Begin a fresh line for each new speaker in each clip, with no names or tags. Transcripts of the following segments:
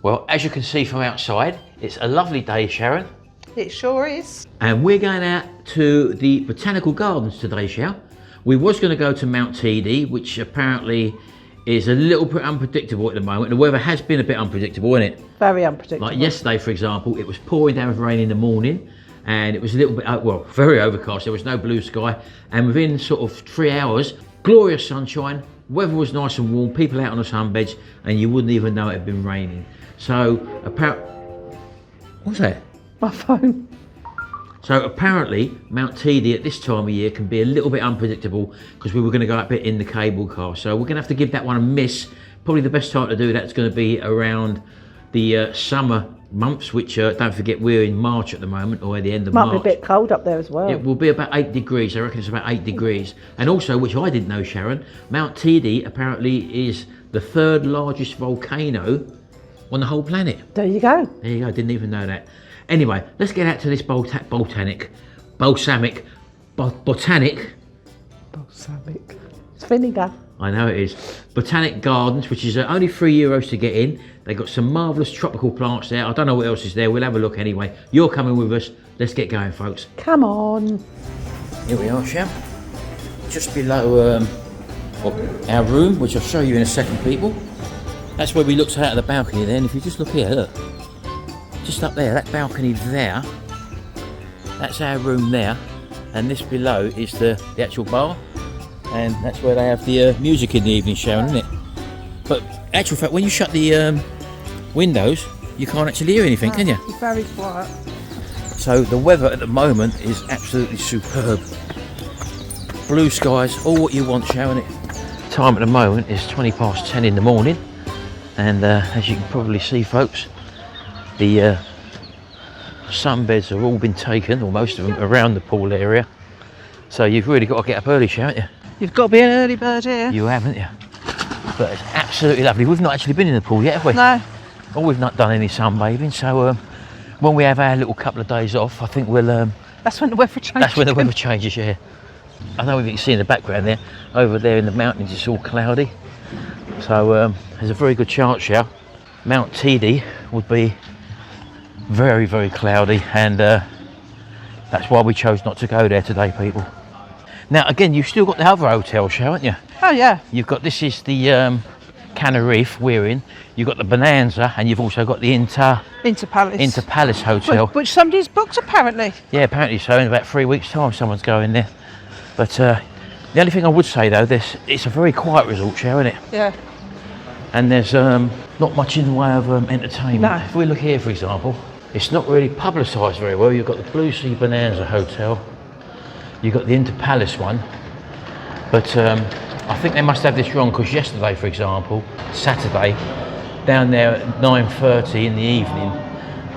Well, as you can see from outside, it's a lovely day, Sharon.
It sure is.
And we're going out to the Botanical Gardens today, Shal. We was going to go to Mount Teede, which apparently is a little bit unpredictable at the moment. The weather has been a bit unpredictable, isn't it?
Very unpredictable.
Like yesterday, for example, it was pouring down with rain in the morning, and it was a little bit, well, very overcast. There was no blue sky, and within sort of 3 hours, glorious sunshine, weather was nice and warm, people out on the sunbeds, and you wouldn't even know it had been raining. So, what's that?
My phone.
So apparently Mount Teede at this time of year can be a little bit unpredictable, because we were going to go up it in the cable car. So we're going to have to give that one a miss. Probably the best time to do that is going to be around the summer months, which don't forget we're in March at the moment, or at the end of March.
Might be a bit cold up there as well.
It will be about 8 degrees. I reckon it's about 8 degrees. And also, which I didn't know, Sharon, Mount Teede apparently is the 3rd largest volcano on the whole planet.
There you go.
There you go, didn't even know that. Anyway, let's get out to this balsamic.
It's vinegar.
I know it is. Botanic Gardens, which is only €3 to get in. They've got some marvellous tropical plants there. I don't know what else is there. We'll have a look anyway. You're coming with us. Let's get going, folks.
Come on.
Here we are, Sham. Just below our room, which I'll show you in a second, people. That's where we looked out of the balcony there, and if you just look here, look. Just up there, that balcony there, that's our room there, and this below is the actual bar, and that's where they have the music in the evening, Sharon, isn't it? But actual fact, when you shut the windows, you can't actually hear anything, can you?
It's very quiet.
So the weather at the moment is absolutely superb. Blue skies, all what you want, Sharon. Time at the moment is 10:20 in the morning. And as you can probably see, folks, the sunbeds have all been taken, or most of them, around the pool area. So you've really got to get up early, haven't you?
You've got to be an early bird here.
You haven't you? But it's absolutely lovely. We've not actually been in the pool yet, have we?
No.
Well, we've not done any sunbathing, so when we have our little couple of days off, I think we'll...
that's when the weather changes.
That's when the weather changes, yeah. I know you can see in the background there, over there in the mountains, it's all cloudy. So there's a very good chance here Mount Teede would be very, very cloudy, and that's why we chose not to go there today, people. Now again, you've still got the other hotel, haven't you?
Oh yeah.
You've got, this is the Canarif we're in. You've got the Bonanza, and you've also got the Inter Palace Hotel.
Which somebody's booked apparently.
Yeah, apparently so. In about 3 weeks' time, someone's going there. But the only thing I would say though, it's a very quiet resort, isn't it?
Yeah.
And there's not much in the way of entertainment.
No.
If we look here, for example, it's not really publicised very well. You've got the Blue Sea Bonanza Hotel, you've got the Inter Palace one, but I think they must have this wrong, because yesterday, for example, Saturday, down there at 9:30 in the evening,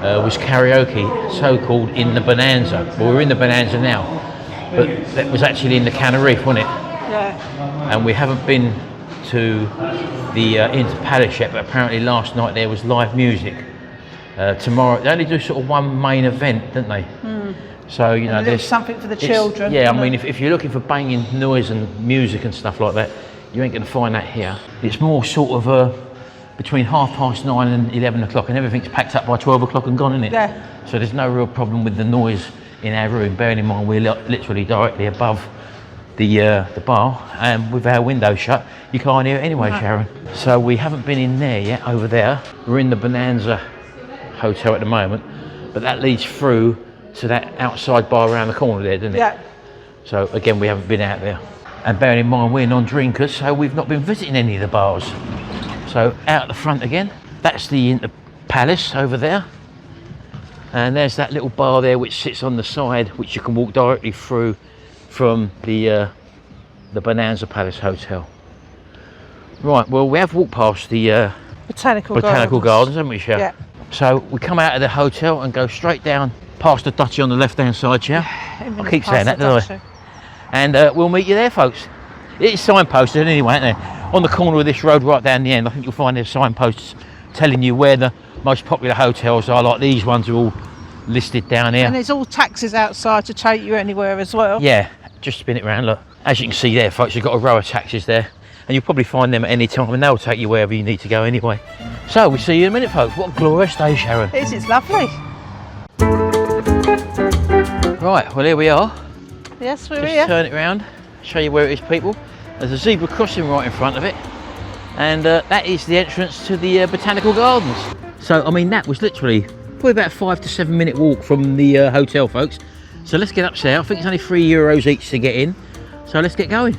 was karaoke, so-called, in the Bonanza. Well, we're in the Bonanza now, but that was actually in the Canarif, wasn't it?
Yeah.
And we haven't been to the Inter Palace yet, but apparently last night there was live music. Tomorrow, they only do sort of one main event, don't they? Mm. So, you know,
there's something for the children.
Yeah, I mean, if you're looking for banging noise and music and stuff like that, you ain't going to find that here. It's more sort of between 9:30 and 11 o'clock, and everything's packed up by 12 o'clock and gone, isn't it?
Yeah.
So there's no real problem with the noise in our room, bearing in mind we're literally directly above the bar, and with our window shut, you can't hear it anyway, Sharon. So we haven't been in there yet, over there. We're in the Bonanza Hotel at the moment, but that leads through to that outside bar around the corner there, doesn't it?
Yeah.
So again, we haven't been out there. And bearing in mind we're non-drinkers, so we've not been visiting any of the bars. So out the front again, that's the Inter Palace over there. And there's that little bar there which sits on the side, which you can walk directly through from the Bonanza Palace Hotel. Right, well, we have walked past the
Botanical
Gardens, haven't we, Shell?
Yeah.
So we come out of the hotel and go straight down past the Duchy on the left-hand side, Shell. I keep saying that, don't I? And we'll meet you there, folks. It's signposted anyway, isn't it? On the corner of this road right down the end, I think you'll find there's signposts telling you where the most popular hotels are, like these ones are all listed down here.
And there's all taxis outside to take you anywhere as well.
Yeah, just spin it around, look. As you can see there, folks, you've got a row of taxis there. and you'll probably find them at any time, and they'll take you wherever you need to go anyway. So we see you in a minute, folks. What a glorious day, Sharon.
It is, it's lovely.
Right, well here we are.
Yes, we're
Just
here.
turn it around, show you where it is, people. There's a zebra crossing right in front of it, and that is the entrance to the Botanical Gardens. So, I mean, that was literally probably about a 5 to 7 minute walk from the hotel, folks. So let's get upstairs. I think it's only €3 each to get in. So let's get going.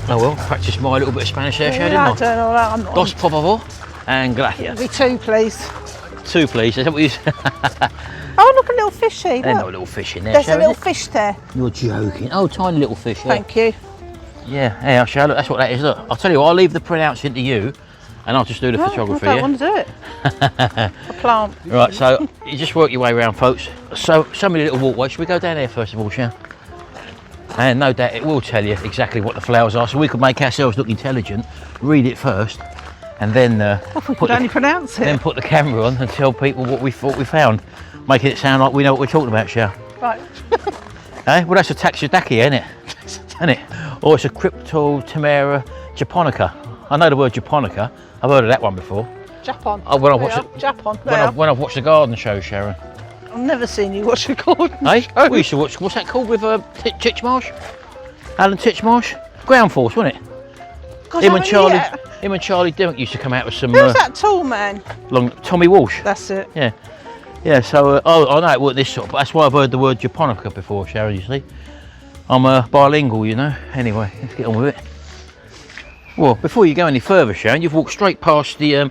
Oh well, practice my little bit of Spanish there,
Yeah,
didn't I?
I don't know that. I'm not.
Dos, por favor, and gracias.
Me too, please.
2, please. Is that what you said?
Oh, look, a little fishy.
There's
Look.
no little fish in there,
There's a
Sharon,
little
is it?
fish there.
You're joking. Oh, tiny little fish, yeah.
Thank you.
Yeah, hey, I'll show you. Look, that's what that is. Look, I'll tell you what, I'll leave the pronouncing to you, and I'll just do the photography,
I don't
yeah?
want to do it. A plant.
Right, so you just work your way around, folks. So, show me a little walkway. Should we go down there first of all, shall we? And no doubt it will tell you exactly what the flowers are, so we could make ourselves look intelligent, read it first, and then
If we could only pronounce it.
then put the camera on and tell people what we thought we found, making it sound like we know what we're talking about, shall we?
Right.
Eh? Well, that's a taxidaki, isn't it? Isn't it? Or it's a Cryptotemera japonica. I know the word japonica. I've heard of that one before.
Japon.
Oh, when I
There
watched
you are. Japon.
When, when I've watched the garden show, Sharon.
I've never seen you watch a garden
Hey,
show.
we used to watch, what's that called with Titchmarsh? Alan Titchmarsh? Ground Force, wasn't it?
God,
Him
how
and
many
Charlie,
yet?
him and Charlie Dimmock used to come out with some
Who's that tall man?
long, Tommy Walsh.
That's it.
Yeah, yeah. So I know it wasn't this sort, but that's why I've heard the word japonica before, Sharon. You see, I'm bilingual, you know. Anyway, let's get on with it. Well, before you go any further, Sharon, you've walked straight past the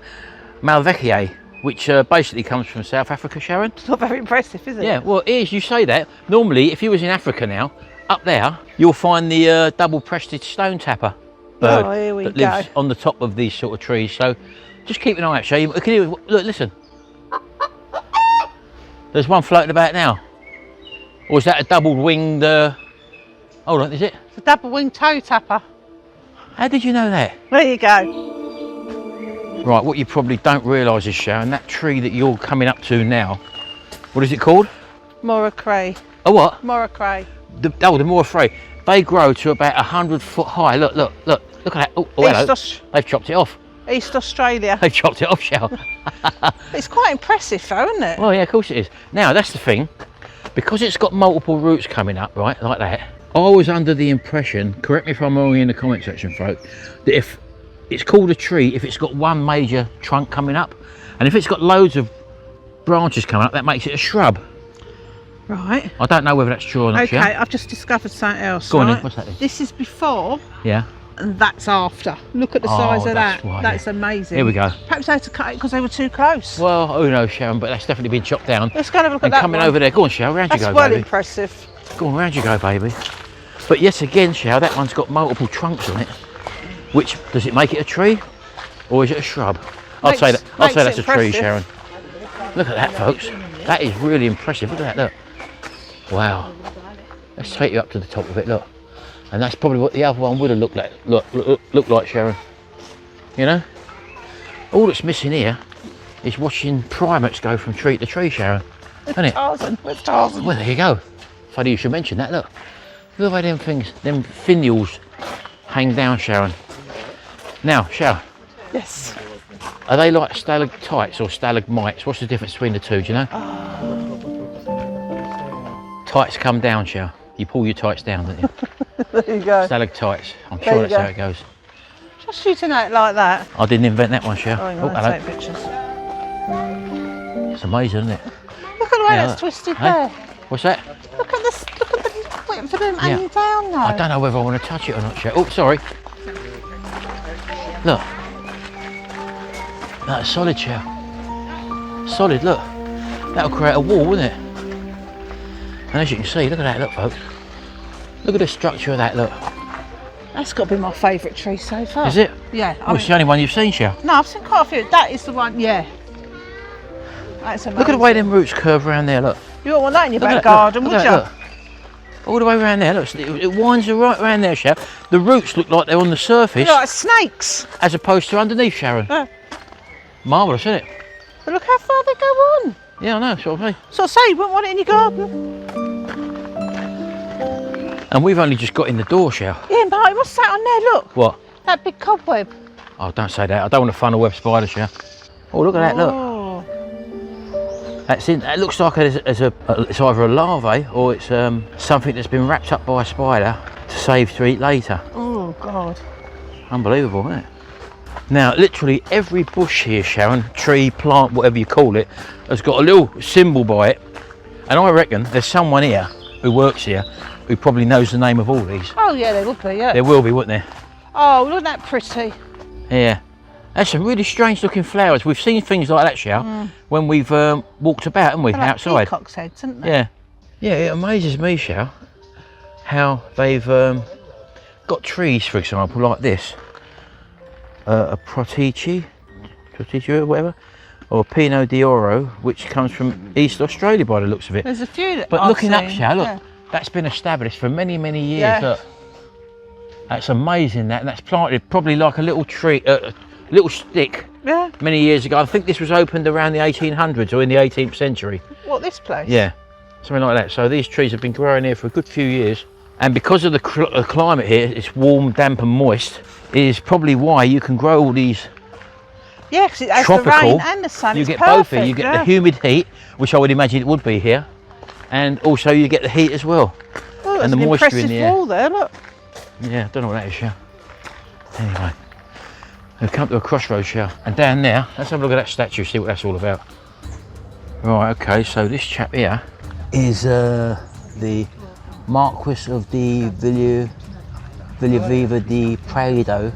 Malvaceae, which basically comes from South Africa, Sharon.
It's not very impressive, is it?
Yeah, well, it is. You say that. Normally, if you was in Africa now, up there, you'll find the double-breasted stone tapper bird
Oh, here we
that lives
go.
on the top of these sort of trees. So just keep an eye out, Shay. Look, listen. There's one floating about now. Or is that a double-winged... Hold on, is it?
It's a double-winged toe tapper.
How did you know that?
There you go.
Right, what you probably don't realise is, Sharon, that tree that you're coming up to now, what is it called?
Morocray.
Oh, what?
Morocray.
The Morocray. They grow to about 100 foot high. Look at that. Oh, hello. They've chopped it off.
East Australia.
They've chopped it off, Shell.
It's quite impressive though, isn't it?
Well, yeah, of course it is. Now, that's the thing. Because it's got multiple roots coming up, right, like that, I was under the impression, correct me if I'm wrong in the comment section, folk, that if it's called a tree if it's got one major trunk coming up, and if it's got loads of branches coming up, that makes it a shrub.
Right.
I don't know whether that's true or not,
Okay,
yeah?
I've just discovered something else.
Go on
right?
then, what's that then?
This is before
Yeah.
and that's after. Look at the
Oh,
size of
that's
that.
why,
That's
yeah.
amazing.
Here we go.
Perhaps they had to cut it because they were too close.
Well, who knows, Sharon, but that's definitely been chopped down.
Let's go and have a look at
And
that
coming
one.
over there, go on, Sharon, round you
That's
go,
well
baby.
impressive.
Go on, round you go, baby. But yes, again, Shao, that one's got multiple trunks on it. Which, does it make it a tree? Or is it a shrub? I'd say that's a tree,
impressive.
Sharon. Look at that, folks. That is really impressive. Look at that, look. Wow. Let's take you up to the top of it, look. And that's probably what the other one would have looked like, look like, Sharon. You know? All that's missing here is watching primates go from tree to tree, Sharon. Isn't it?
Tarzan. Where's Tarzan?
Well, there you go. Funny you should mention that, look. Look at them things, them finials hang down, Sharon. Now, Sharon,
Yes.
are they like stalactites or stalagmites? What's the difference between the two, do you know? Tights come down, Sharon. You pull your tights down, don't you?
There you go.
Stalactites. I'm
There
sure
you
that's how
go.
it goes.
Just shooting out like that.
I didn't invent that one, Sharon.
Oh, hang
Oh,
on,
hello.
take pictures.
It's amazing, isn't it?
Look at the way
Yeah,
that's twisted
hey?
there.
What's that?
Look at this. Look at the waiting for them hanging down now.
I don't know whether I want to touch it or not, Sharon. Oh, sorry. Look. That's solid, Sharon. Solid, look. That'll create a wall, wouldn't it? And as you can see, look at that, look, folks. Look at the structure of that, look.
That's got to be my favourite tree so far.
Is it?
Yeah.
Well, it's the only one you've seen, Sharon.
No, I've seen quite a few. That is the one. Yeah. That's amazing.
Look at the way them roots curve around there, look.
You wouldn't want that in your
Look
back
at that,
garden,
look,
would
look
you?
at that, All the way around there. Look, it winds right around there, Sharon. The roots look like they're on the surface,
They're like snakes.
as opposed to underneath, Sharon. Marvellous, isn't it?
But look how far they go on.
Yeah, I know, sort of thing.
So I say, you wouldn't want it in your garden.
And we've only just got in the door, Sharon.
Yeah, Marty, what's that on there? Look,
What?
that big cobweb.
Oh, don't say that. I don't want a funnel web spider, Sharon. Oh, look at that, look.
Oh.
That's in. It looks like it's either a larvae or it's something that's been wrapped up by a spider to save to eat later.
Oh, God.
Unbelievable, isn't it? Now, literally every bush here, Sharon, tree, plant, whatever you call it, has got a little symbol by it. And I reckon there's someone here who works here who probably knows the name of all these.
Oh, yeah, there would be, yeah.
There will be, wouldn't there?
Oh, look at that pretty.
Yeah. That's some really strange looking flowers. We've seen things like that, Shao, when we've walked about, haven't we,
They're like
outside?
peacock's heads, aren't they?
Yeah. Yeah, it amazes me, Shao, how they've got trees, for example, like this. A Proteaceae or whatever, or Pinot d'Oro, which comes from East Australia by the looks of it.
There's a few that
But
I've
looking up,
seen,
Shao, look,
yeah.
that's been established for many, many years.
Yeah.
Look. That's amazing, that, and that's planted probably like a little tree, little stick,
Yeah.
many years ago. I think this was opened around the 1800s or in the 18th century.
What, this place?
Yeah, something like that. So these trees have been growing here for a good few years. And because of the climate here, it's warm, damp and moist, is probably why you can grow all these
Yeah, because it has
tropical.
the rain and the sun.
You
It's
get
perfect,
both here. You get the humid heat, which I would imagine it would be here. And also you get the heat as well.
Oh,
and the
an
moisture in
impressive
the air.
wall there, look.
Yeah, I don't know what that is, Shao. Anyway, we've come to a crossroads, Shao. And down there, let's have a look at that statue, see what that's all about. Right, okay, so this chap here is the Marquis of de Villaviva de Prado.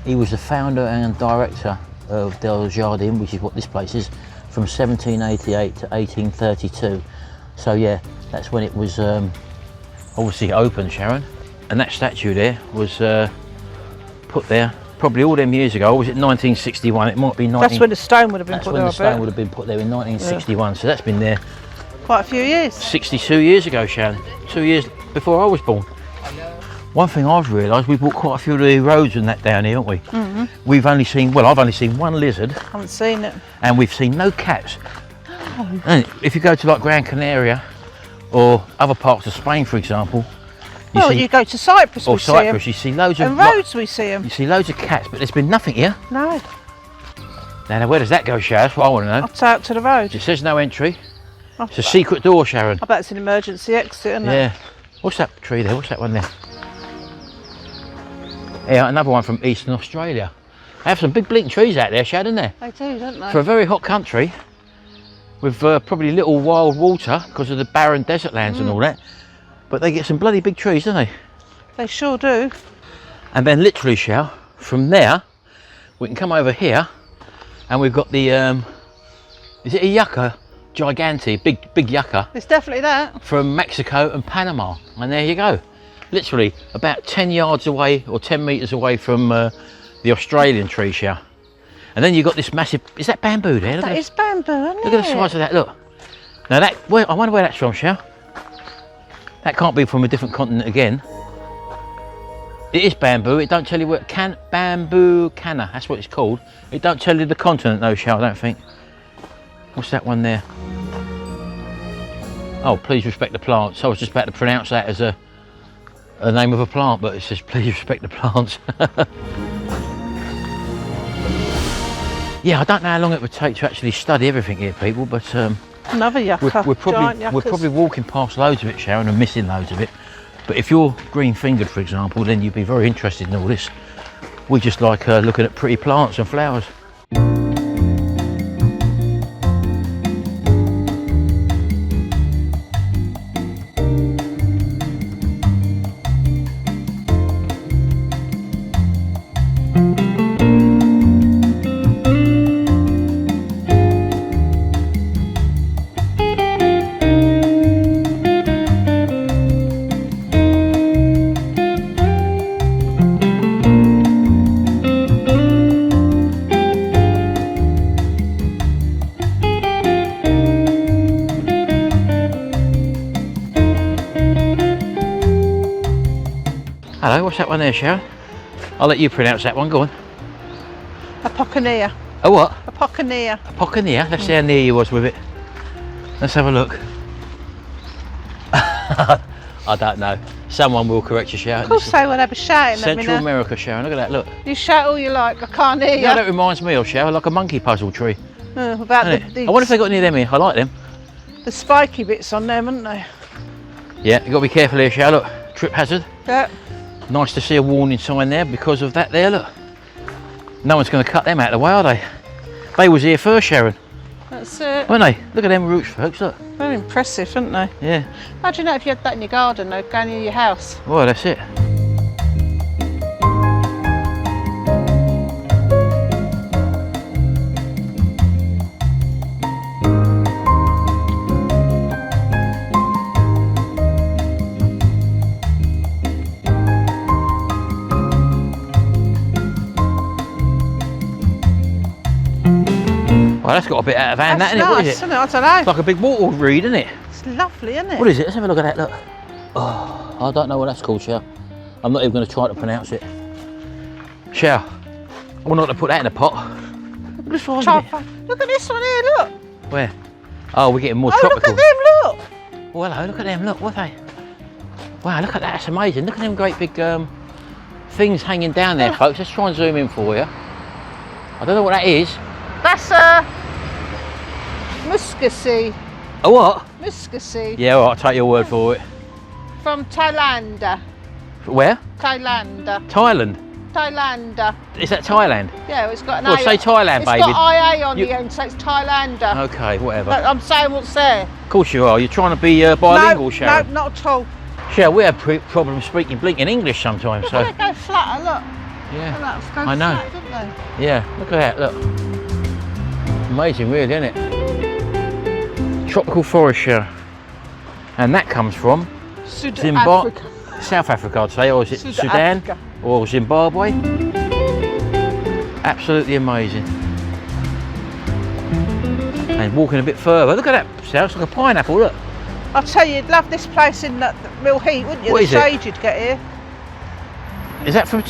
He was the founder and director of Del Jardin, which is what this place is, from 1788 to 1832. So yeah, that's when it was obviously opened, Sharon. And that statue there was put there probably all them years ago. Or was it 1961? It might be 19...
That's when the stone would have been
That's
put
when
there,
the stone
I
would
bet.
have been put there in 1961. So that's been there
Quite a few years.
62 years ago, Sharon. 2 years before I was born. One thing I've realised, we've walked quite a few of the roads and that down here, haven't we? Mm-hmm. We've only seen, well, I've only seen one lizard,
Haven't seen it.
and we've seen no cats. And if you go to like Gran Canaria or other parts of Spain, for example,
Well, you go to Cyprus,
or
we see
Cyprus,
them.
you see loads of
And roads, we see them.
you see loads of cats, but there's been nothing here.
No,
Now where does that go, Sharon? That's what I want to know.
up out to the road.
It says no entry. It's a secret door, Sharon.
I bet it's an emergency exit, isn't it?
Yeah. What's that tree there? What's that one there? Yeah, another one from Eastern Australia. They have some big blinking trees out there, Sharon, don't they?
They do, don't they?
For a very hot country, with probably little wild water because of the barren desert lands and all that. But they get some bloody big trees, don't they?
They sure do.
And then literally, Shao, from there, we can come over here, and we've got the, is it a yucca? Gigante, big yucca
It's definitely that.
from Mexico and Panama. And there you go. Literally about 10 yards away or 10 metres away from the Australian tree, Shao. And then you've got this massive, is that bamboo there? Look
That
at
is bamboo, isn't it?
Look at the size of that, look. Now that, well, I wonder where that's from, Shao. That can't be from a different continent again. It is bamboo, it don't tell you what, bamboo canna, that's what it's called. It don't tell you the continent though, Shao, I don't think. What's that one there? Oh, please respect the plants. I was just about to pronounce that as a name of a plant, but it says please respect the plants. Yeah, I don't know how long it would take to actually study everything here, people, but
Another yucca.
we're
Giant
we're
yuccas.
probably walking past loads of it, Sharon, and missing loads of it. But if you're green-fingered, for example, then you'd be very interested in all this. We just like looking at pretty plants and flowers. hello, what's that one there, Sharon? I'll let you pronounce that one, go on.
A Poconia.
A what?
A Poconia.
A Poconia? Let's see how near you was with it. Let's have a look. I don't know. Someone will correct you, Sharon.
Of course they will have a shouting at me
Central
now.
America, Sharon, look at that, look.
You shout all you like, I can't hear you.
Yeah, that reminds me of, Sharon, like a monkey puzzle tree.
About
Isn't
the,
it? I wonder if they got any of them here. I like them.
the spiky bits on them, haven't they?
Yeah, you got to be careful here, Sharon, look. Trip hazard.
Yeah.
Nice to see a warning sign there because of that there, look. No one's going to cut them out of the way, are they? They was here first, Sharon,
That's it.
weren't they? Look at them roots, folks, look.
Very impressive, aren't they?
Yeah,
Imagine that if you had that in your garden, though, going near your house.
well, that's it. Well, that's got a bit out of hand,
That's
that, isn't it? What is
nice,
it?
isn't it? I don't know.
It's like a big water reed, isn't it?
It's lovely, isn't it?
What is it? Let's have a look at that, look. Oh, I don't know what that's called, Shell. I'm not even going to try to pronounce it. Shell, I want to put that in a pot. Look at this one.
Look at this one here, look.
Where? Oh, we're getting more
Oh, look
tropical.
at them, look.
Oh, hello, look at them, look, what are they? Wow, look at that, that's amazing. Look at them great big things hanging down there, folks. Let's try and zoom in for you. I don't know what that is.
That's Muscasy.
A what?
Muscasy.
Yeah, all right, I'll take your word for it.
From Thailand.
Where?
Thailand.
Thailand.
Thailand.
Is that Thailand?
Yeah, it's got an
Well,
A.
say Thailand,
it's
baby.
It's got IA on
You-
the end, so it's Thailand.
Okay, whatever.
But I'm saying what's there.
Of course you are. You're trying to be bilingual,
no,
Sharon.
no, not at all.
Sharon, we have problems speaking blinking English sometimes.
Look
So
at it go flatter, look.
yeah,
Look, it's go
I know.
flat, don't they?
Yeah, look at that. Look, amazing, really, isn't it? Tropical forest, Sharon. And that comes from Zimbabwe,
Africa.
South Africa, I'd say, or is it
South
Sudan
Africa.
or Zimbabwe? Absolutely amazing. And walking a bit further, look at that. Sounds like a pineapple. Look.
I'll tell you, you'd love this place in the real heat, wouldn't you?
What
The
is it?
shade you'd get here.
Is that from?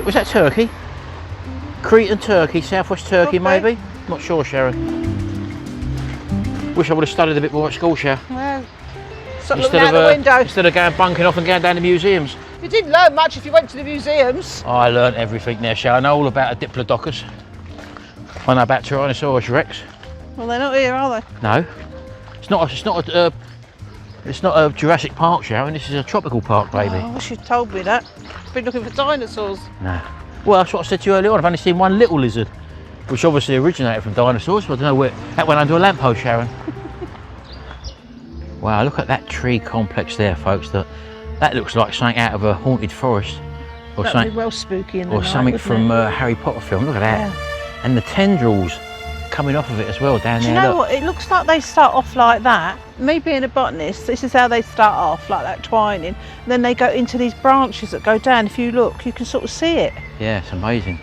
Was that Turkey? Crete and Turkey, southwest Turkey,
Could be.
maybe. Not sure, Sharon. Wish I would have studied a bit more at school, Sharon.
Well, stop looking out the window.
Instead of going bunking off and going down to museums.
You didn't learn much if you went to the museums.
I learnt everything there, Sharon. I know all about a Diplodocus. I know about Tyrannosaurus Rex.
Well, they're not here, are they?
No, it's not a Jurassic Park, Sharon. This is a tropical park, baby.
Oh, I wish you'd told me that. Been looking for dinosaurs.
No. Well, that's what I said to you earlier on. I've only seen one little lizard, which obviously originated from dinosaurs. But I don't know where that went under a lamppost, Sharon. Wow, look at that tree complex there, folks. That looks like something out of a haunted forest, or
That'd
something,
be well spooky in the
or
night,
something
wouldn't
from
it?
a Harry Potter film. Look at that, and the tendrils coming off of it as well down
Do
there.
you know
look.
what? It looks like they start off like that. Me being a botanist, this is how they start off, like that twining. And then they go into these branches that go down. If you look, you can sort of see it.
Yeah, it's amazing.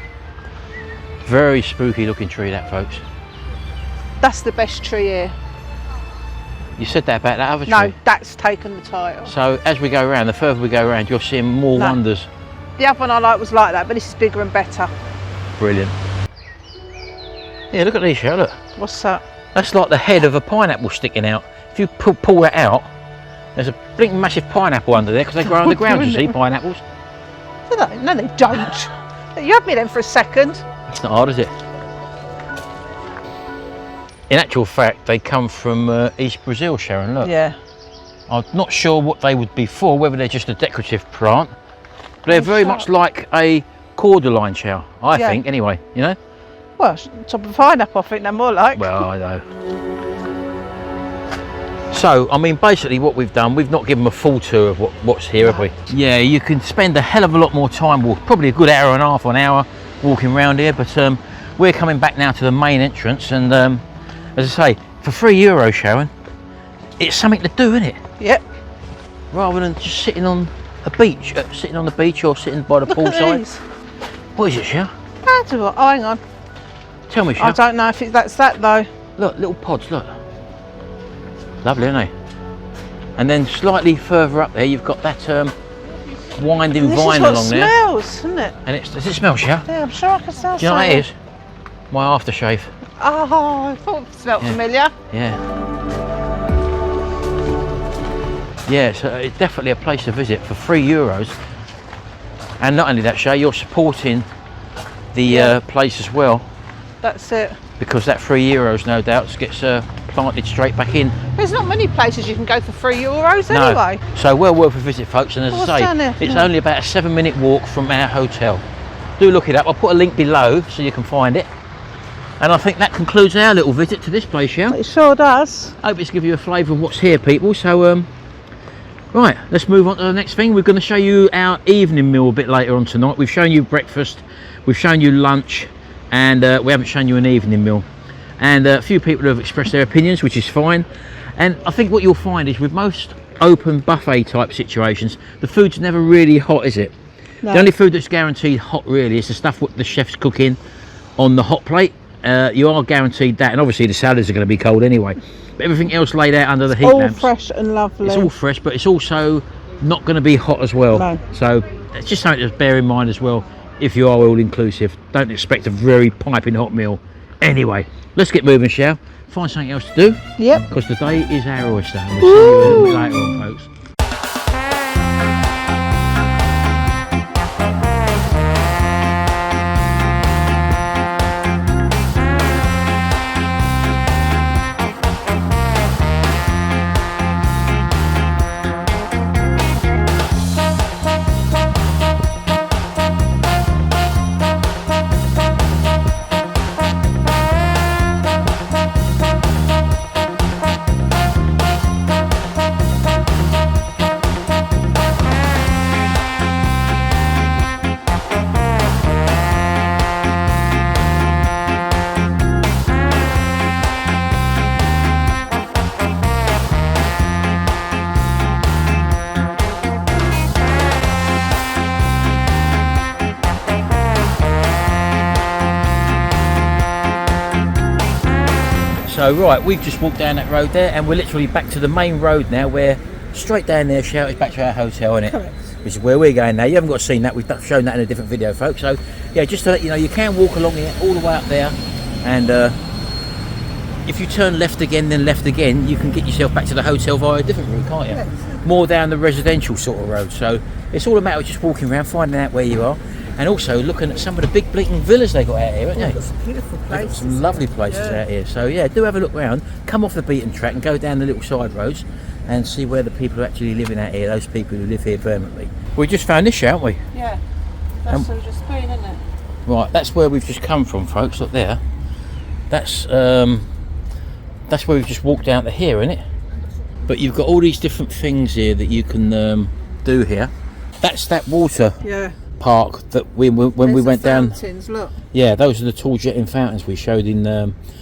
Very spooky looking tree, that, folks.
That's the best tree here.
You said that about that other tree.
No, that's taken the title.
So as we go around, the further we go around, you're seeing more
No.
wonders.
The other one I like was like that, but this is bigger and better.
Brilliant. Yeah, look at these, Cheryl, look.
What's that?
That's like the head of a pineapple sticking out. If you pull that out, there's a big massive pineapple under there because they grow on the ground, you see, pineapples.
Do they? No, they don't. You had me then for a second.
It's not hard, is it? In actual fact, they come from East Brazil, Sharon, look.
Yeah.
I'm not sure what they would be for, whether they're just a decorative plant. But they're very much like a cordyline, Cheryl, I
Yeah.
think, anyway, you know?
Well, top of pineapple, I think they're more like.
Well, I know. So, I mean, basically what we've done, we've not given them a full tour of what's here, have we? Yeah, you can spend a hell of a lot more time, probably a good hour and a half, an hour, walking around here, but we're coming back now to the main entrance, and as I say, for €3, Sharon, it's something to do, isn't it?
Yep.
Rather than just sitting on a beach, sitting on the beach or sitting by the
Look at
poolside.
these.
What is it, Sharon?
How do I? Oh, hang on.
Tell me,
I
Sharon.
don't know if that's that though.
Look, little pods, look. Lovely, aren't they? And then slightly further up there, you've got that winding
This
vine
is what
along there.
smells, isn't it?
And does it smell, Shell?
Yeah, I'm sure I can smell
Do you know what
something.
it is? My aftershave.
Oh, I thought it smelled familiar.
Yeah. Yeah, so it's definitely a place to visit for €3. And not only that, Shay, you're supporting the place as well,
That's it.
because that €3 no doubt gets planted straight back in.
There's not many places you can go for €3 anyway.
No. So well worth a visit, folks. And as
What's
I
down
say,
there?
it's
Yeah.
only about a 7-minute walk from our hotel. Do look it up. I'll put a link below so you can find it. And I think that concludes our little visit to this place, Shell.
It sure does.
Hope it's give you a flavour of what's here, people. So right, let's move on to the next thing. We're going to show you our evening meal a bit later on tonight. We've shown you breakfast, we've shown you lunch, and we haven't shown you an evening meal. And a few people have expressed their opinions, which is fine. And I think what you'll find is with most open buffet type situations, the food's never really hot, is it?
No.
The only food that's guaranteed hot really is the stuff what the chef's cooking on the hot plate. You are guaranteed that, and obviously the salads are going to be cold anyway. But everything else laid out under the heat
All
lamps.
fresh and lovely.
It's all fresh, but it's also not going to be hot as well.
No.
So it's just something to bear in mind as well. If you are all inclusive, don't expect a very piping hot meal. Anyway, let's get moving, shall? Find something else to do,
Yep.
because today is our oyster. And we'll see you a little bit later on, folks. So right, we've just walked down that road there, and we're literally back to the main road now. We're straight down there, Shout, it's back to our hotel, isn't it?
Correct.
Which is where we're going now. You haven't got to see that, we've shown that in a different video, folks. So yeah, just to let you know, you can walk along here all the way up there, and if you turn left again, then left again, you can get yourself back to the hotel via a different route, can't you?
Yes.
More down the residential sort of road. So it's all a matter of just walking around, finding out where you are, and also looking at some of the big bleating villas they got out here, haven't they?
It's beautiful
They've got
places.
some lovely places out here. So yeah, do have a look round, come off the beaten track and go down the little side roads and see where the people are actually living out here, those people who live here permanently. We just found this, haven't we?
Yeah. That's Soldier Spain, isn't it?
Right, that's where we've just come from, folks. Look there. That's where we've just walked out to here, isn't it? But you've got all these different things here that you can do here. That's that water
Yeah.
park that when we went down.
Fountains, look,
Yeah, those are the tall jetting fountains we showed in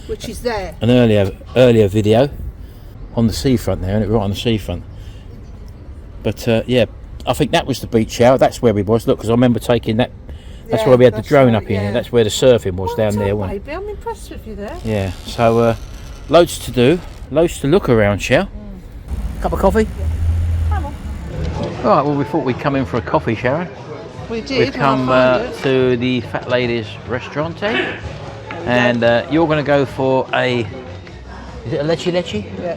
which is there.
an earlier video on the seafront there, and right on the seafront. But yeah, I think that was the beach shower. That's where we was. Look, because I remember taking that. That's
Yeah,
where we had the
that's
drone
right,
up in.
yeah.
That's where the surfing was down there.
Well
Wasn't it?
baby, I'm impressed with you there.
Yeah. So loads to do, loads to look around. Shall? Cup of coffee.
Come on.
Right. Well, we thought we'd come in for a coffee, Sharon.
We did.
We've come
when I found it.
to the Fat Ladies restaurant, and you're going to go for a. Is it a leche leche?
Yeah.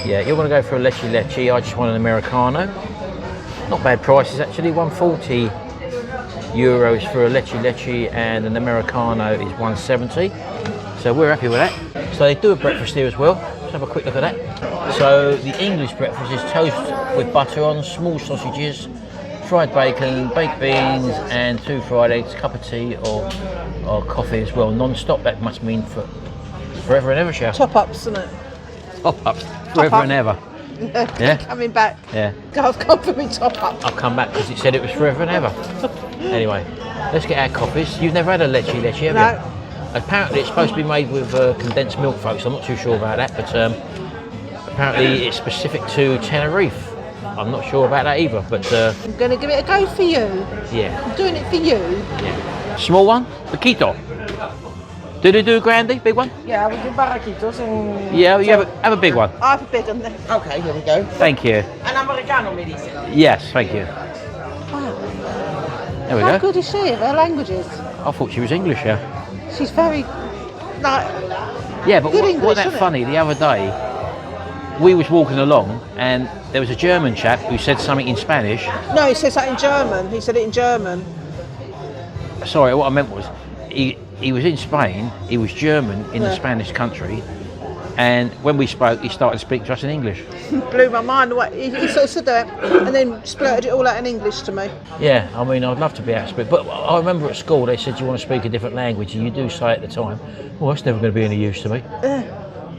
Yeah, you're going to go for a leche leche. I just want an Americano. Not bad prices actually. 140 euros for a leche leche, and an Americano is 170. So we're happy with that. So they do a breakfast here as well. Let's have a quick look at that. So the English breakfast is toast with butter on, small sausages, fried bacon, baked beans, and 2 fried eggs, cup of tea or coffee as well. Non-stop. That must mean for forever and ever, shall?
Top ups, isn't it?
Top up, forever
up.
and ever. Yeah?
Coming back.
Yeah,
I've come for me top up.
I'll come back because it said it was forever and ever. Anyway, let's get our coffees. You've never had a leche leche, have
No.
you? Apparently it's supposed to be made with condensed milk, folks. I'm not too sure about that, but apparently it's specific to Tenerife. I'm not sure about that either, but
I'm going to give it a go for you.
yeah.
I'm doing it for you.
Yeah. Small one? Taquito. Do they do a grande? Big one?
Yeah, we do barraquitos and...
Yeah, you have a big one.
I have a big one there.
Okay, here we go.
Thank you.
An Americano, me dice.
Yes, thank you.
Oh,
There we
How
go.
good is she at her languages?
I thought she was English, yeah.
She's very, like,
Yeah, but
Good
what
English,
that
isn't it?
funny, the other day, we was walking along and there was a German chap who said something in Spanish.
no, he says that in German. He said it in German.
Sorry, what I meant was, he was in Spain, he was German in the
Yeah.
Spanish country, and when we spoke, he started to speak to us in English.
Blew my mind away. He sort of said that and then splurted it all out in English to me.
Yeah, I mean, I'd love to be able to speak, but I remember at school they said you want to speak a different language, and you do say at the time, well, that's never going to be any use to me.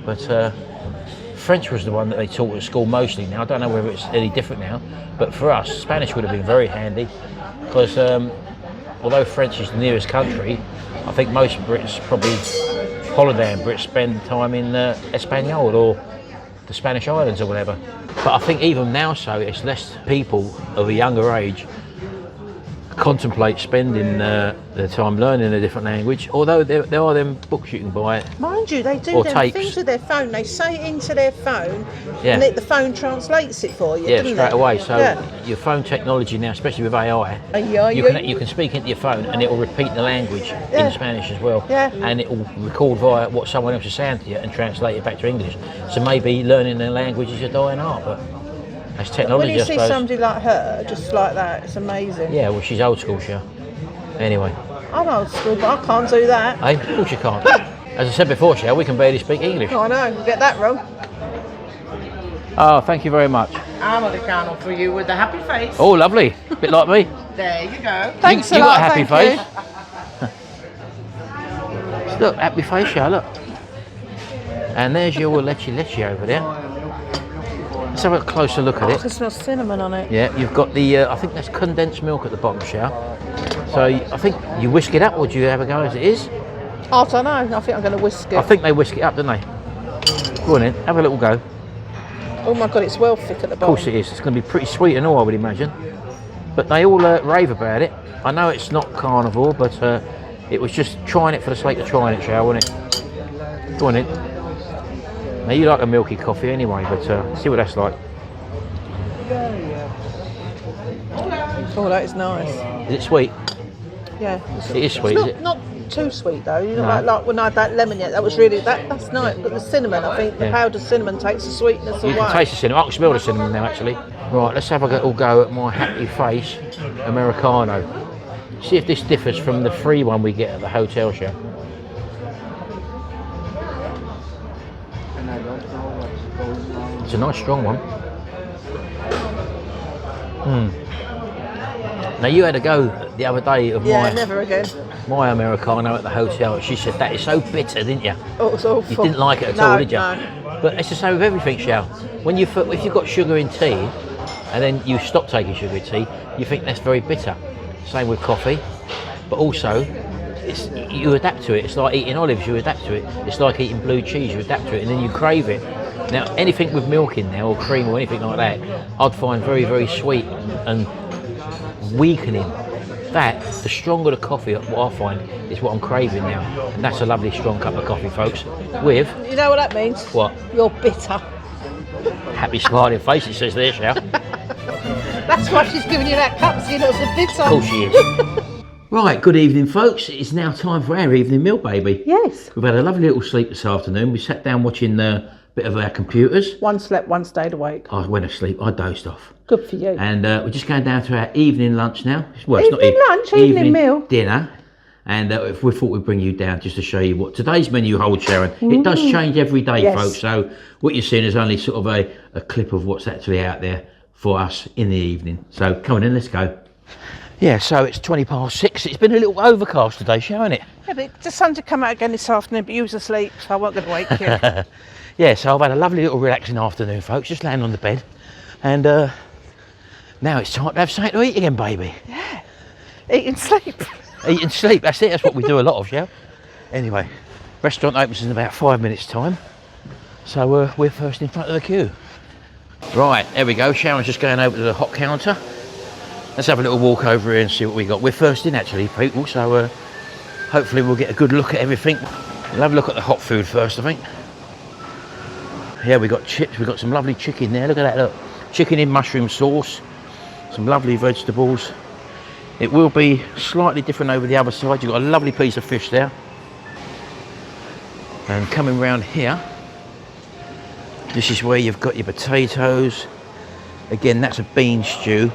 But French was the one that they taught at school mostly. Now, I don't know whether it's any different now, but for us, Spanish would have been very handy, because although French is the nearest country, I think most Brits, probably holidaying Brits, spend time in Espanol or the Spanish islands or whatever. But I think even now, so it's less people of a younger age contemplate spending their time learning a different language, although there are them books you can buy.
Mind you, they do
Or
them
tapes.
things with their phone. They say it into their phone,
Yeah.
and the phone translates it for you.
Yeah,
doesn't
straight
it?
away. So
Yeah.
your phone technology now, especially with AI,
Yeah,
you can speak into your phone and it will repeat the language
Yeah.
in Spanish as well.
Yeah.
And it will record via what someone else is saying to you and translate it back to English. So maybe learning the language is a dying art, but that's technology,
When you
I
see
suppose.
somebody like her, just like that, it's amazing.
Yeah, well, she's old school, sure. Anyway,
I'm old school, but I can't do that.
hey, of course you can't. As I said before, Shell, we can barely speak English.
Oh, I know, you get that wrong.
Oh, thank you very much.
Americano for you with the happy face.
Oh, lovely. Bit like me.
There you go.
Thanks
you
a
got
lot,
a happy
thank
face. Look, happy face, Shell, look. And there's your leche over there. Let's have a closer look at
I
it.
can smell cinnamon on it.
Yeah, you've got the, I think that's condensed milk at the bottom, Shell. So I think you whisk it up, or do you have a go as it is?
I don't know, I think I'm going to whisk it.
I think they whisk it up, don't they? Go on then, have a little go.
Oh my God, it's well thick at the
Of
bottom.
course it is, it's going to be pretty sweet and all, I would imagine. But they all rave about it. I know it's not carnivore, but it was just trying it for the sake of trying it, Shell, wasn't it? Go on then. Now you like a milky coffee anyway, but see what that's like.
Oh, that is nice.
Is it sweet?
Yeah.
It is sweet,
It's
is it?
not too sweet though. You know,
No.
like when I had that lemon yet, that was really that's nice. But the cinnamon, I think the
Yeah.
powdered cinnamon takes the sweetness
You
away.
can taste the cinnamon. I can smell the cinnamon now, actually. Right, let's have a little go at my happy face Americano. See if this differs from the free one we get at the hotel show. It's a nice strong one. Now you had a go the other day of
Yeah, never again.
my Americano at the hotel. She said that is so bitter, didn't you?
Oh, it was awful.
You didn't like it at
No,
all, did you?
No.
But it's the same with everything, Shell. When if you've got sugar in tea, and then you stop taking sugar in tea, you think that's very bitter. Same with coffee, but also you adapt to it. It's like eating olives, you adapt to it. It's like eating blue cheese, you adapt to it, and then you crave it. Now, anything with milk in there, or cream, or anything like that, I'd find very, very sweet and weakening. That, the stronger the coffee, what I find, is what I'm craving now. And that's a lovely strong cup of coffee, folks. With,
You know what that means?
what?
You're bitter.
Happy smiling face, it says there, Shell.
That's why she's giving you that cup, so you're not so bitter.
Of course she is. Right, good evening, folks. It's now time for our evening meal, baby.
Yes.
We've had a lovely little sleep this afternoon. We sat down watching a bit of our computers.
One slept, one stayed awake.
I went to sleep, I dozed off.
Good for you.
And we're just going down to our evening lunch now. Well, it's
Evening
not
lunch, evening meal.
Dinner. And we thought we'd bring you down just to show you what today's menu holds, Sharon. It does change every day,
Yes.
folks. So what you're seeing is only sort of a clip of what's actually out there for us in the evening. So come on in, let's go. Yeah, so it's 6:20. It's been a little overcast today, Sharon, hasn't it?
Yeah, but the sun to come out again this afternoon, but you was asleep, so I wasn't going to wake you.
Yeah, so I've had a lovely little relaxing afternoon, folks. Just laying on the bed. And now it's time to have something to eat again, baby.
Eat and sleep.
Eat and sleep, that's it. That's what we do a lot of, yeah? Anyway, restaurant opens in about 5 minutes' time. So we're first in front of the queue. Right, there we go. Sharon's just going over to the hot counter. Let's have a little walk over here and see what we got. We're first in, actually, people, so hopefully we'll get a good look at everything. We'll have a look at the hot food first, I think. Yeah, we got chips. We've got some lovely chicken there. Look at that, look. Chicken in mushroom sauce. Some lovely vegetables. It will be slightly different over the other side. You've got a lovely piece of fish there. And coming round here, this is where you've got your potatoes. Again, that's a bean stew.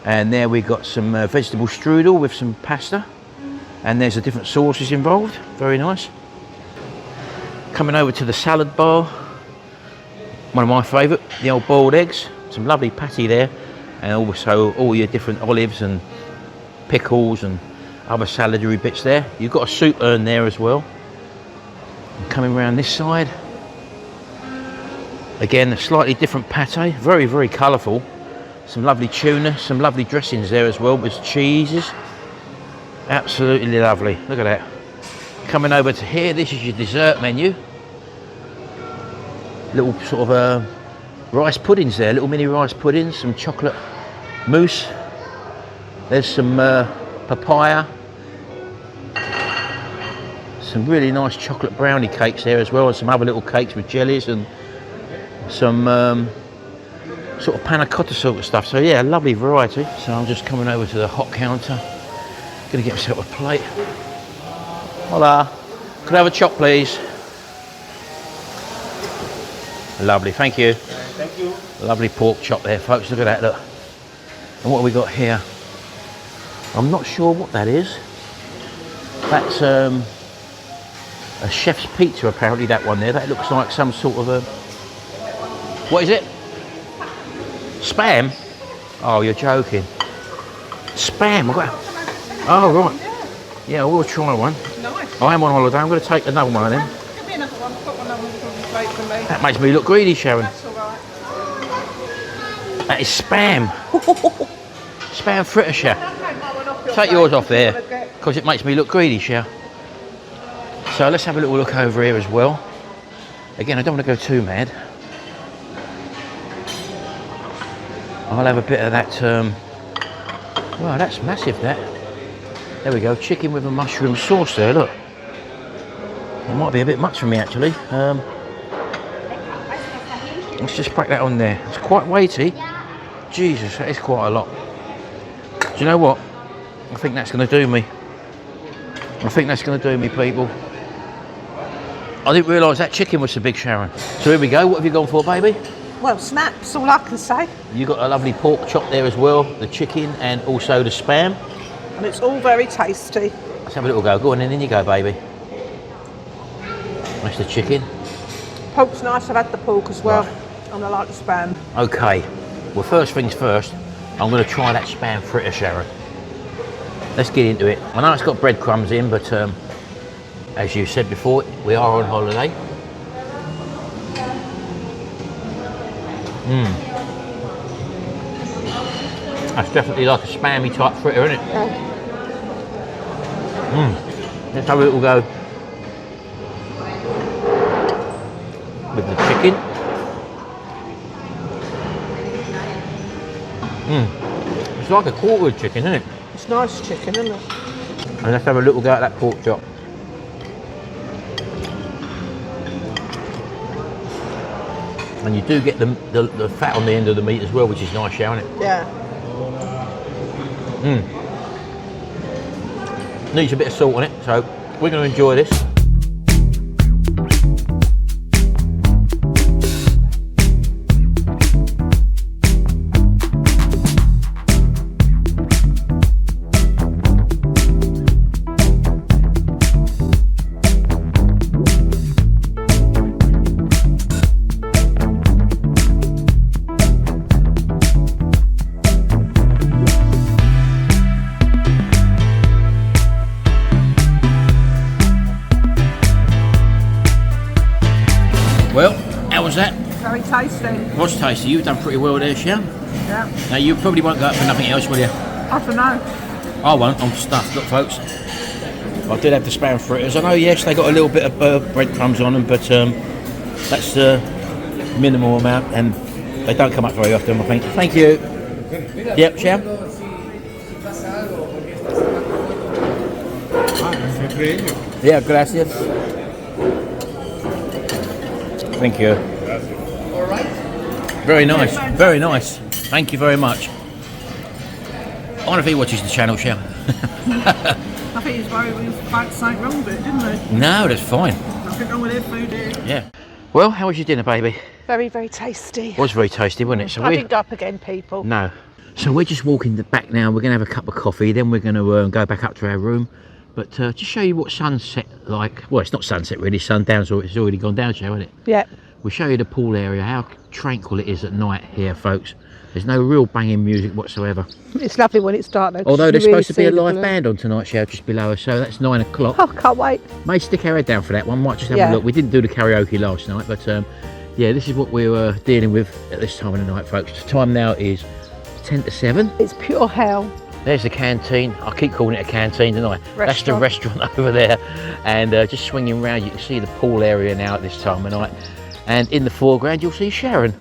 And there we've got some vegetable strudel with some pasta. And there's the different sauces involved. Very nice. Coming over to the salad bar. One of my favourite, the old boiled eggs. Some lovely patty there. And also all your different olives and pickles and other salady bits there. You've got a soup urn there as well. And coming around this side. Again, a slightly different pate. Very, very colourful. Some lovely tuna, some lovely dressings there as well with cheeses. Absolutely lovely. Look at that. Coming over to here, this is your dessert menu. Little sort of rice puddings there, little mini rice puddings, some chocolate mousse. There's some papaya. Some really nice chocolate brownie cakes there as well, and some other little cakes with jellies and some sort of panna cotta sort of stuff. So yeah, lovely variety. So I'm just coming over to the hot counter. Gonna get myself a plate. Hola. Could I have a chop, please? Lovely, thank you.
Thank you.
Lovely pork chop there, folks. Look at that, look. And what have we got here? I'm not sure what that is. That's a chef's pizza, apparently, that one there. That looks like some sort of a... What is it? Spam? Oh, you're joking. Spam. Oh, right. Yeah, we'll try one.
Nice.
I am on holiday. I'm going to take another one of them.
Give me another one. I've got one on the plate for me.
That makes me look greedy, Sharon.
That's all right.
That is spam. Spam fritter, chef. Take yours off there, because it makes me look greedy, Sharon. So let's have a little look over here as well. Again, I don't want to go too mad. I'll have a bit of that. Wow, that's massive, that. There we go, chicken with a mushroom sauce there, look. It might be a bit much for me, actually. Let's just crack that on there. It's quite weighty. Jesus, that is quite a lot. Do you know what? I think that's going to do me. I think that's going to do me, people. I didn't realise that chicken was so big, Sharon. So here we go. What have you gone for, baby?
Well, snaps, all I can say.
You got a lovely pork chop there as well, the chicken and also the spam.
And it's all very tasty.
Let's have a little go. Go on, and in you go, baby. That's the chicken.
Pork's nice. I've had the pork as well.
Right.
And I like the spam.
Okay. Well, first things first, I'm going to try that spam fritter, Sharon. Let's get into it. I know it's got breadcrumbs in, but as you said before, we are on holiday. That's definitely like a spammy type fritter, isn't it?
Yeah.
Let's have a little go with the chicken. It's like a quarter of chicken, isn't it?
It's nice chicken, isn't it?
And let's have a little go at that pork chop. And you do get the fat on the end of the meat as well, which is nice, isn't it?
Yeah.
Needs a bit of salt on it, so we're going to enjoy this. Well, how was that?
Very tasty.
Was tasty. You've done pretty well there, Shell.
Yeah.
Now you probably won't go up for nothing else, will you?
I don't know.
I won't. I'm stuffed. Look, folks. I did have the spam fritters. I know, yes, they got a little bit of breadcrumbs on them, but that's the minimal amount, and they don't come up very often, I think. Thank you. Yep, Shell. Yeah, gracias. Thank you.
All right.
Very nice. Very nice. Thank you very much. I wonder if he watches the channel, Shell.
I think he's worried we found something wrong with it, didn't he?
No, that's fine.
Nothing wrong with their food here.
Yeah. Well, how was your dinner, baby?
Very, very tasty.
Was very tasty, wasn't it? So
I didn't go up again, people.
No. So we're just walking the back now. We're going to have a cup of coffee. Then we're going to go back up to our room. But just show you what sunset like. Well, it's not sunset really. Sundown's it's already gone down, Shell, isn't it?
Yeah.
We'll show you the pool area, how tranquil it is at night here, folks. There's no real banging music whatsoever.
It's lovely when it's dark though.
Although there's
really
supposed to be a
see the
live
blue.
band on tonight, Shell, just below us. So that's 9 o'clock.
Oh, can't wait.
May stick our head down for that one. Might just have
Yeah.
a look. We didn't do the karaoke last night, but yeah, this is what we were dealing with at this time of the night, folks. The time now is 10 to 7.
It's pure hell.
There's the canteen. I keep calling it a canteen tonight. That's the restaurant over there. And just swinging around, you can see the pool area now at this time of night. And in the foreground, you'll see Sharon.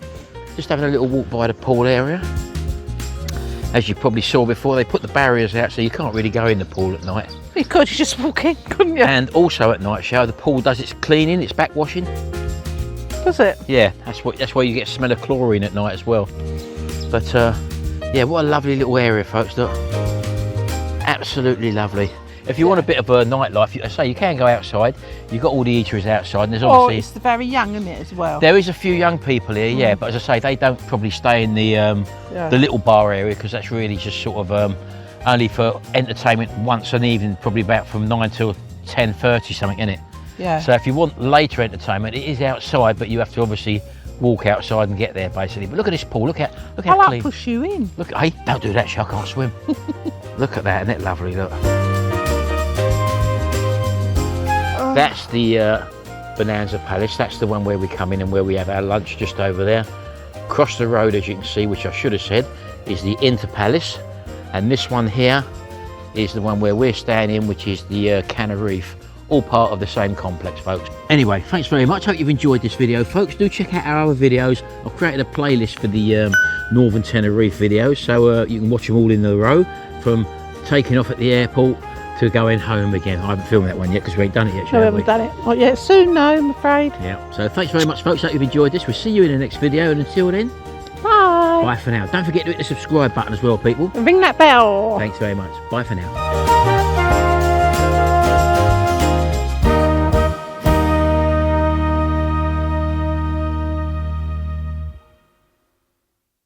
Just having a little walk by the pool area. As you probably saw before, they put the barriers out so you can't really go in the pool at night.
You could just walk in, couldn't you?
And also at night, Sharon, the pool does its cleaning, its backwashing.
Does it?
Yeah, that's why you get a smell of chlorine at night as well. But yeah, what a lovely little area, folks. Look, absolutely lovely. If you want a bit of a nightlife, I say you can go outside. You've got all the eateries outside, and there's
Oh,
obviously
it's very young, isn't it, as well?
there is a few young people here, yeah. But as I say, they don't probably stay in the little bar area because that's really just sort of only for entertainment once an evening, probably about from 9 till 10:30 something, isn't it?
Yeah.
So if you want later entertainment, it is outside, but you have to obviously walk outside and get there basically. But look at this pool. Look how
I'll
clean.
push you in.
Look, hey, don't do that, Shell, I can't swim. Look at that, isn't it lovely? Look. That's the Bonanza Palace. That's the one where we come in and where we have our lunch just over there. Across the road, as you can see, which I should have said, is the Inter Palace. And this one here is the one where we're staying in, which is the Canarif. All part of the same complex, folks. Anyway, thanks very much. Hope you've enjoyed this video, folks. Do check out our other videos. I've created a playlist for the Northern Tenerife videos, so you can watch them all in a row, from taking off at the airport to going home again. I haven't filmed that one yet because we ain't done it yet,
No,
shall
we haven't done it. Not yet. Soon, no, I'm afraid.
Yeah. So thanks very much, folks. Hope you've enjoyed this. We'll see you in the next video, and until then,
Bye.
bye for now. Don't forget to hit the subscribe button as well, people.
And ring that bell.
Thanks very much. Bye for now.